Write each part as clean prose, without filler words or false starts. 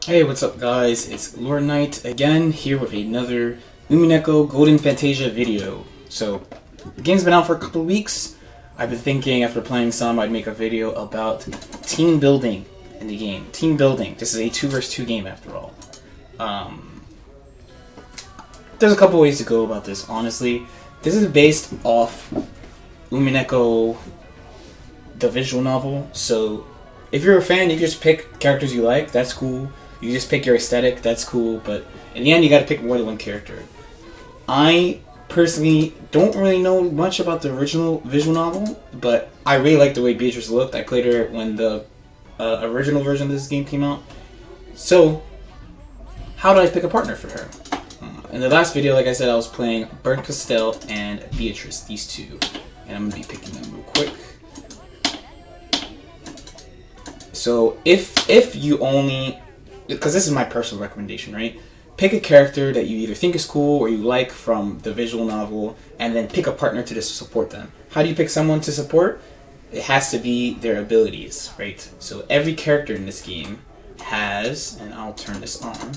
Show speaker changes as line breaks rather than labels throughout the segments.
Hey, what's up guys? It's Lord Knight again, here with another Umineko Golden Fantasia video. So, the game's been out for a couple of weeks. I've been thinking after playing some I'd make a video about team building in the game. Team building. This is a 2 vs 2 game after all. There's a couple ways to go about this, honestly. This is based off Umineko, the visual novel, so if you're a fan, you can just pick characters you like, that's cool. You just pick your aesthetic, that's cool, but in the end you gotta pick more than one character. I personally don't really know much about the original visual novel, but I really like the way Beatrice looked. I played her when the original version of this game came out. So, how did I pick a partner for her? In the last video, like I said, I was playing Burnt Castell and Beatrice, these two. And I'm going to be picking them real quick. So, if you only... because this is my personal recommendation, right? Pick a character that you either think is cool or you like from the visual novel, and then pick a partner to just support them. How do you pick someone to support? It has to be their abilities, right? So every character in this game has, and I'll turn this on,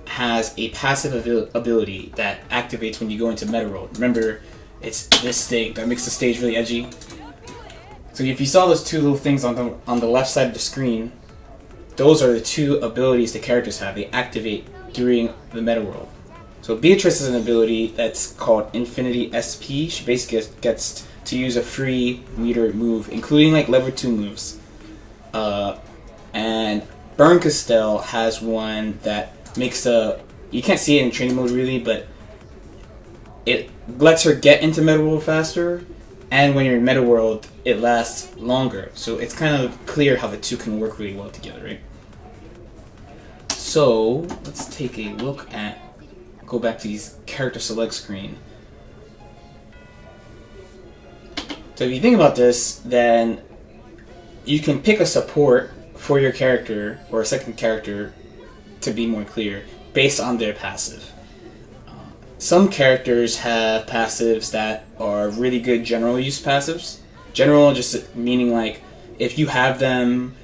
has a passive ability that activates when you go into Meta World. Remember, it's this thing that makes the stage really edgy. So if you saw those two little things on the left side of the screen, those are the two abilities the characters have. They activate during the Meta World. So Beatrice has an ability that's called Infinity SP. She basically gets to use a free meter move, including like level 2 moves. And Burn Castell has one that makes you can't see it in training mode really, but it lets her get into Meta World faster, and when you're in Meta World, it lasts longer. So it's kind of clear how the two can work really well together, right? So let's take a look at, go back to these character select screen. So if you think about this, then you can pick a support for your character, or a second character, to be more clear, based on their passive. Some characters have passives that are really good general use passives. General just meaning like, if you have them,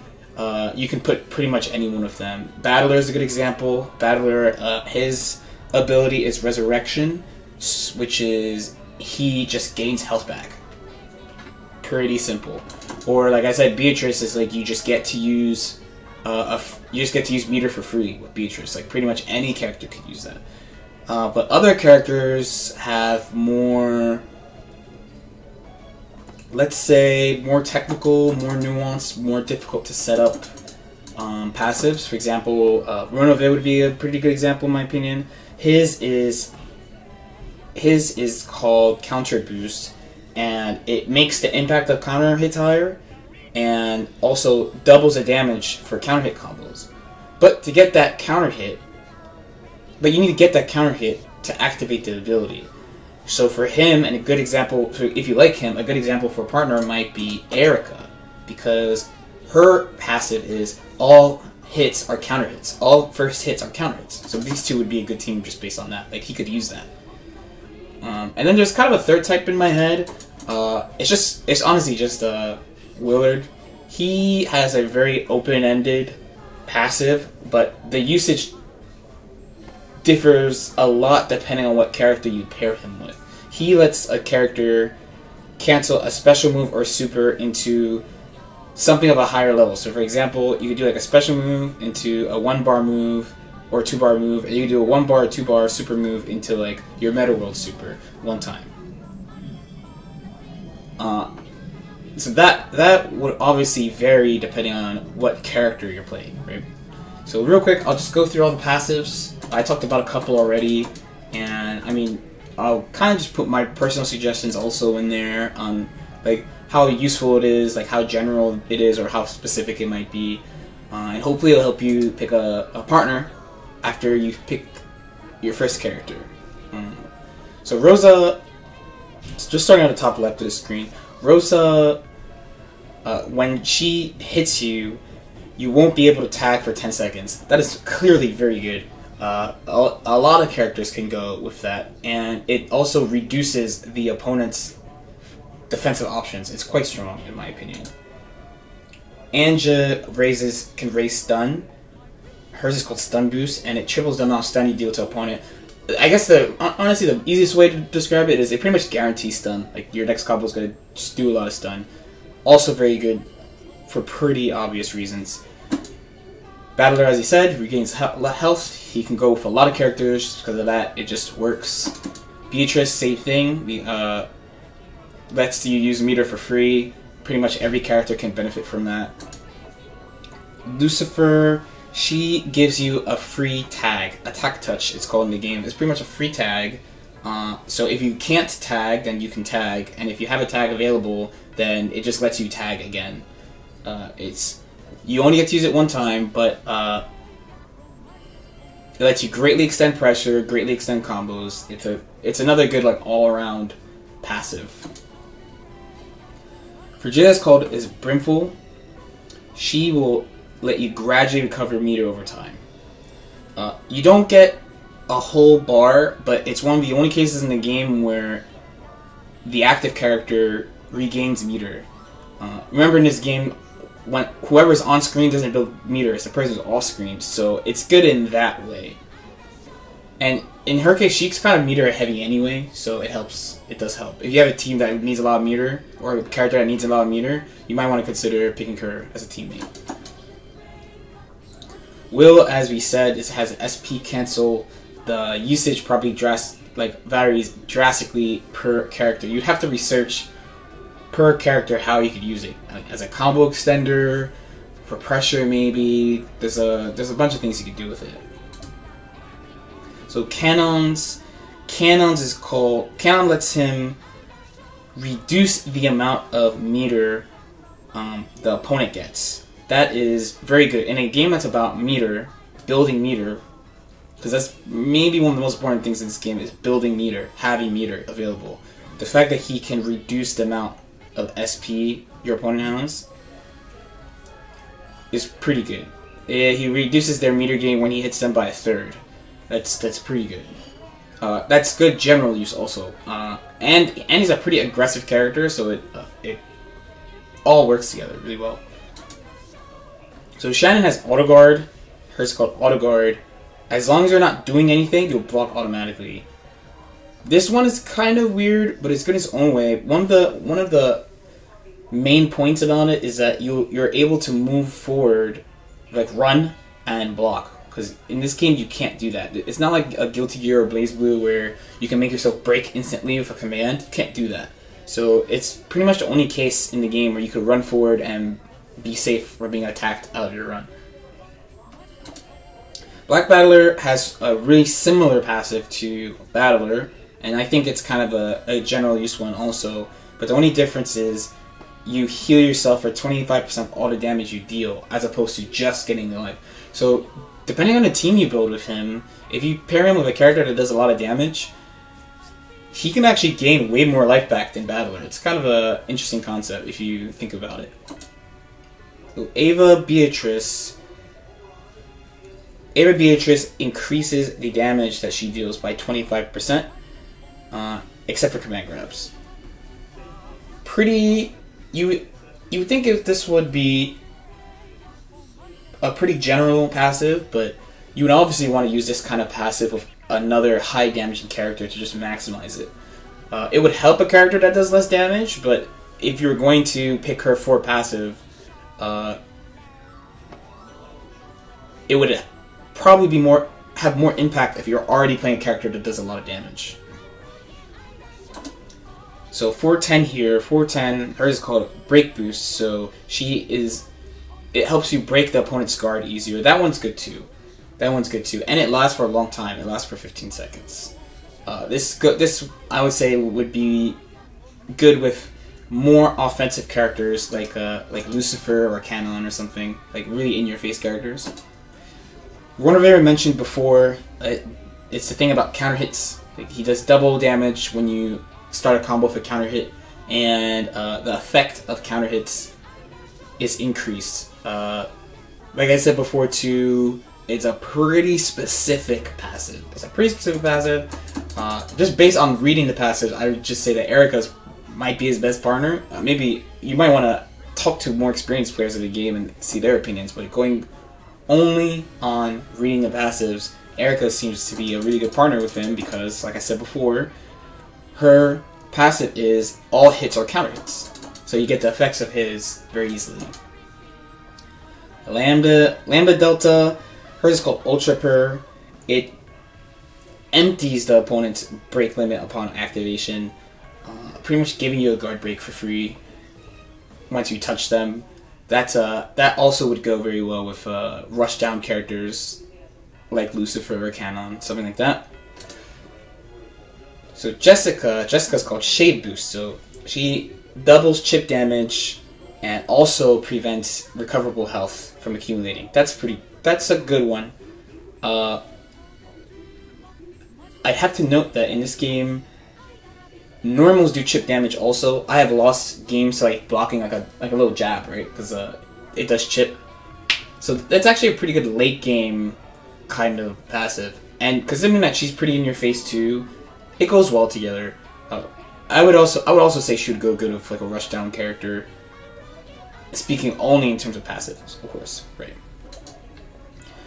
you can put pretty much any one of them. Battler is a good example. Battler, his ability is Resurrection, which is he just gains health back. Pretty simple. Or like I said, Beatrice is like you just get to use meter for free with Beatrice. Like pretty much any character could use that. But other characters have more, let's say, more technical, more nuanced, more difficult to set up passives. For example, Ronoville would be a pretty good example in my opinion. His is called Counter Boost, and it makes the impact of counter hits higher, and also doubles the damage for counter hit combos. But to get that counter hit, you need to get that counter hit to activate the ability. So for him, and a good example, if you like him, a good example for a partner might be Erica, because her passive is all hits are counter hits. All first hits are counter hits. So these two would be a good team just based on that. Like he could use that. And then there's kind of a third type in my head. It's honestly just Willard. He has a very open-ended passive, but the usage differs a lot depending on what character you pair him with. He lets a character cancel a special move or super into something of a higher level. So for example, you could do like a special move into a 1-bar move or 2-bar move, and you can do a 1-bar or 2-bar super move into like your Meta World super one time. So that would obviously vary depending on what character you're playing, right? So real quick, I'll just go through all the passives. I talked about a couple already, and I mean, I'll kind of just put my personal suggestions also in there on like how useful it is, like how general it is, or how specific it might be, and hopefully it'll help you pick a partner after you pick your first character. So Rosa, just starting at the top left of the screen, Rosa, when she hits you, you won't be able to tag for 10 seconds. That is clearly very good. A lot of characters can go with that, and it also reduces the opponent's defensive options. It's quite strong in my opinion. Anja can raise stun. Hers is called Stun Boost, and it triples the amount of stun you deal to opponent. I guess honestly the easiest way to describe it is it pretty much guarantees stun. Like your next combo is going to just do a lot of stun. Also very good for pretty obvious reasons. Battler, as he said, regains health. He can go with a lot of characters because of that. It just works. Beatrice, same thing. Lets you use meter for free. Pretty much every character can benefit from that. Lucifer, she gives you a free tag. Attack Touch, it's called in the game. It's pretty much a free tag. So if you can't tag, then you can tag. And if you have a tag available, then it just lets you tag again. You only get to use it one time, but it lets you greatly extend pressure, greatly extend combos. It's another good like all-around passive. Frigida's called is Brimful. She will let you gradually recover meter over time. You don't get a whole bar, but it's one of the only cases in the game where the active character regains meter. Remember in this game, when whoever's on screen doesn't build meter, it's the person who's off screen, so it's good in that way. And in her case, she's kind of meter heavy anyway, so it helps. It does help. If you have a team that needs a lot of meter, or a character that needs a lot of meter, you might want to consider picking her as a teammate. Will, as we said, has SP cancel. The usage probably varies drastically per character. You'd have to research per character how you could use it. As a combo extender, for pressure maybe. There's a bunch of things you could do with it. So Cannons lets him reduce the amount of meter the opponent gets. That is very good. In a game that's about meter, building meter, because that's maybe one of the most important things in this game is building meter, having meter available. The fact that he can reduce the amount of SP your opponent has is pretty good. He reduces their meter gain when he hits them by a third. That's pretty good. That's good general use also. And he's a pretty aggressive character, so it all works together really well. So Shannon has Auto Guard. Hers is called Auto Guard. As long as you're not doing anything, you'll block automatically. This one is kind of weird, but it's good in its own way. One of the main points about it is that you're able to move forward, like run and block. Because in this game you can't do that. It's not like a Guilty Gear or BlazBlue where you can make yourself break instantly with a command. You can't do that. So it's pretty much the only case in the game where you could run forward and be safe from being attacked out of your run. Black Battler has a really similar passive to Battler, and I think it's kind of a general use one also. But the only difference is you heal yourself for 25% of all the damage you deal, as opposed to just getting the life. So depending on the team you build with him, if you pair him with a character that does a lot of damage, he can actually gain way more life back than Battler. It's kind of an interesting concept if you think about it. So Ava Beatrice increases the damage that she deals by 25%, except for command grabs. You would think if this would be a pretty general passive, but you would obviously want to use this kind of passive with another high damaging character to just maximize it. It would help a character that does less damage, but if you're going to pick her for passive, it would probably have more impact if you're already playing a character that does a lot of damage. So 410 here, 410, hers is called Break Boost, so it helps you break the opponent's guard easier. That one's good too. And it lasts for a long time. It lasts for 15 seconds. This I would say would be good with more offensive characters like Lucifer or Canon or something, like really in-your-face characters. One of I mentioned before, it's the thing about counter hits. Like, he does double damage when you start a combo with a counter hit, and the effect of counter hits is increased. Like I said before too, it's a pretty specific passive. Just based on reading the passive, I would just say that Erica's might be his best partner. Maybe you might want to talk to more experienced players of the game and see their opinions, but going only on reading the passives, Erica seems to be a really good partner with him because, like I said before, her passive is all hits or counter hits. So you get the effects of his very easily. Lambda Delta, hers is called Ultra Per. It empties the opponent's break limit upon activation, pretty much giving you a guard break for free once you touch them. That also would go very well with rush down characters like Lucifer or Canon, something like that. So Jessica's called Shade Boost. So she doubles chip damage and also prevents recoverable health from accumulating. That's a good one. I have to note that in this game, normals do chip damage also. I have lost games to like blocking like a little jab, right? Because it does chip. So that's actually a pretty good late game kind of passive. And considering that she's pretty in your face too, it goes well together. I would also say she would go good with like a rush down character. Speaking only in terms of passives, of course, right?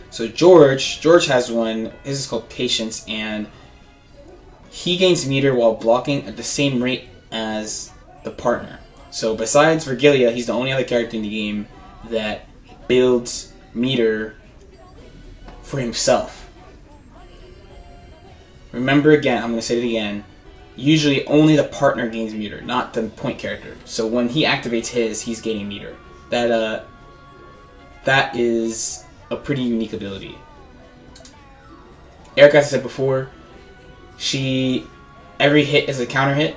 So George has one. His is called Patience, and he gains meter while blocking at the same rate as the partner. So besides Virgilia, he's the only other character in the game that builds meter for himself. Remember again, I'm going to say it again, usually only the partner gains meter, not the point character. So when he activates his, he's gaining meter. That is a pretty unique ability. Erica, as I said before, every hit is a counter hit.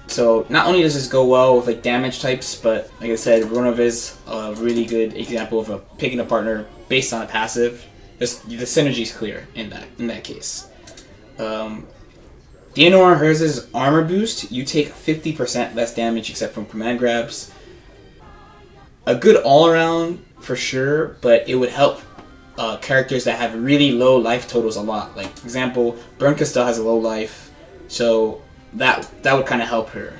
So not only does this go well with like damage types, but like I said, Ronov is a really good example of picking a partner based on a passive. The synergy is clear in that case. Theonora, hers is armor boost. You take 50% less damage except from command grabs. A good all-around for sure, but it would help characters that have really low life totals a lot. Like, for example, Burnka still has a low life, so that would kind of help her.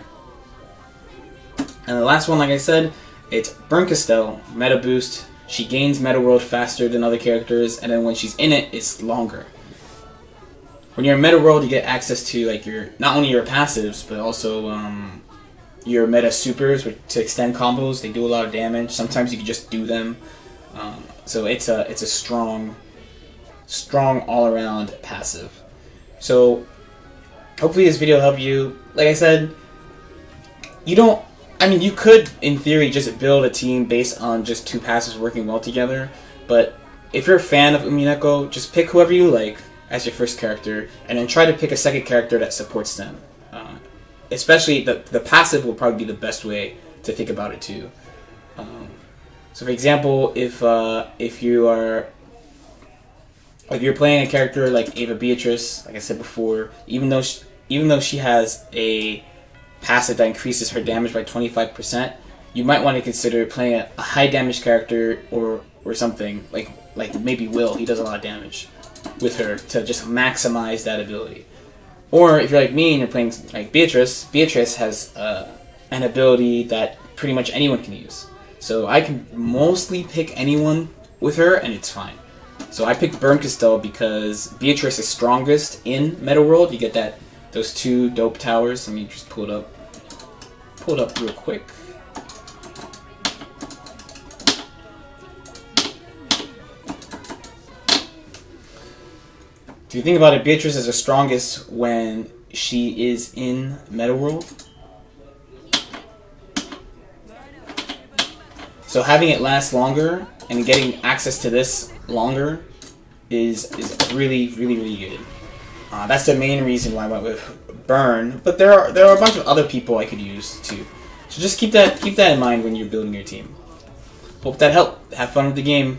And the last one, like I said, it's Burnkastel, meta boost. She gains meta world faster than other characters, and then when she's in it, it's longer. When you're in meta world, you get access to like not only your passives, but also your meta supers to extend combos. They do a lot of damage. Sometimes you can just do them. So it's a strong all-around passive. So hopefully this video helped you. Like I said, you could in theory just build a team based on just two passives working well together. But if you're a fan of Umineko, just pick whoever you like as your first character, and then try to pick a second character that supports them. Especially the passive will probably be the best way to think about it too. So for example, if you're playing a character like Ava Beatrice, like I said before, even though she has a passive that increases her damage by 25%, you might want to consider playing a high damage character or something like maybe Will. He does a lot of damage with her to just maximize that ability. Or if you're like me and you're playing like Beatrice has an ability that pretty much anyone can use. So I can mostly pick anyone with her and it's fine. So I picked Burnkastel because Beatrice is strongest in Meta World. You get those two dope towers. Let me just pull it up real quick. If you think about it, Beatrice is the strongest when she is in Meta World. So having it last longer and getting access to this longer is really good. That's the main reason why I went with Burn. But there are a bunch of other people I could use too. So just keep that in mind when you're building your team. Hope that helped. Have fun with the game.